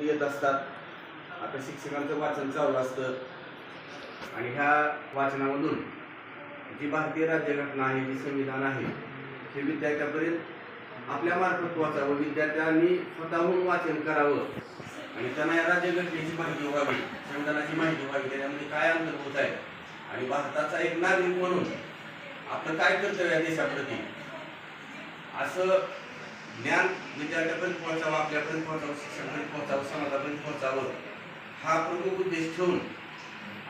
विद्यार्थी येत असतात. आता शिक्षकांचं वाचन चालू असतं आणि ह्या वाचनामधून जी भारतीय राज्यघटना आहे, जी संविधान आहे, हे विद्यार्थ्यापर्यंत आपल्या मार्फत पोहोचावं. विद्यार्थ्यांनी स्वतःहून वाचन करावं आणि त्यांना या राज्यघटनेची माहिती व्हावी, संविधानाची माहिती व्हावी, त्याच्यामध्ये काय अंतर्भूत आहे आणि भारताचा एक नागरिक म्हणून आपलं काय कर्तव्य आहे देशाप्रती, असं ज्ञान विद्यार्थ्यापर्यंत पोहोचावं, आपल्यापर्यंत पोहोचावं, शिक्षकांपर्यंत पोहोचावं, समाजापर्यंत पोहोचावं, हा प्रमुख उद्देश ठेवून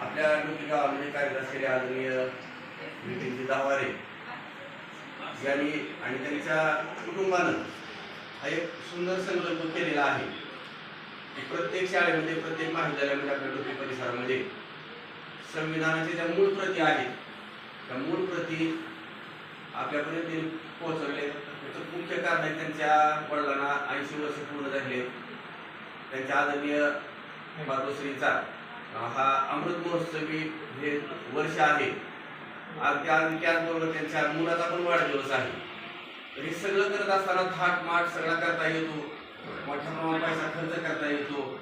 आपल्या डोकी गावामध्ये कार्यरत असलेले आदरणीय विपिनजी दाभारे यांनी आणि त्यांच्या कुटुंबानं हा एक सुंदर संकल्प केलेला आहे की प्रत्येक शाळेमध्ये, प्रत्येक महाविद्यालयामध्ये, आपल्या डोकी परिसरामध्ये संविधानाच्या ज्या मूळ प्रती आहेत, त्या मूळ प्रती आपल्यापर्यंत पोहोचवले. त्याचं मुख्य कारण आहे त्यांच्या वडिलांना 80 वर्ष पूर्ण झाले. त्यांच्या आदरणीय मातोश्रीचा हा अमृत महोत्सवी हे वर्ष आहे. त्याचबरोबर त्यांच्या मुलाचा पण वाढदिवस आहे. तर हे सगळं करत असताना थाटमाट सगळा करता येतो, मोठ्या प्रमाणात पैसा खर्च करता येतो.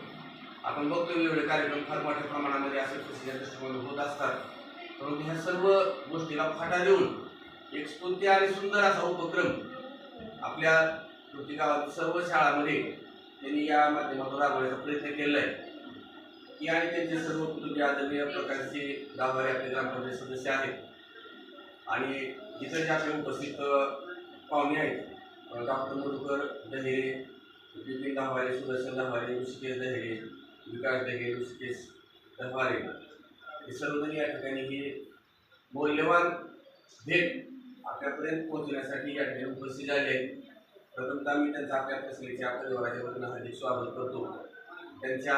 आपण बघतो एवढे कार्यक्रम फार मोठ्या प्रमाणामध्ये असे खुशीच्या दृष्टीकोनातून होत असतात. परंतु ह्या सर्व गोष्टीला फाटा देऊन एक स्तुत्य आणि सुंदर असा उपक्रम आपल्या डोकी गावातील सर्व शाळांमध्ये त्यांनी या माध्यमातून राबवण्याचा प्रयत्न केला आहे. की आणि त्यांचे सर्व कुटुंबीय आदरणीय प्रकारचे दाभारे आपले ग्रामपंचायत सदस्य आहेत आणि इतर जे आपले उपस्थित पाहुणे आहेत, डॉक्टर मधुकर दहेरे, विपिन दाभारे, सुदर्शन दाभारे, ऋषिकेश दहेरे, विकास दहेरे, ऋषिकेश दाभारे, हे सर्वजण या ठिकाणी हे मौल्यवान भेट आपल्यापर्यंत पोहोचण्यासाठी या ठिकाणी उपस्थित झाले आहेत. प्रथमतः मी त्यांचा आपल्या फसलेच्या परिवाराच्या वतीनं हार्दिक स्वागत करतो. त्यांच्या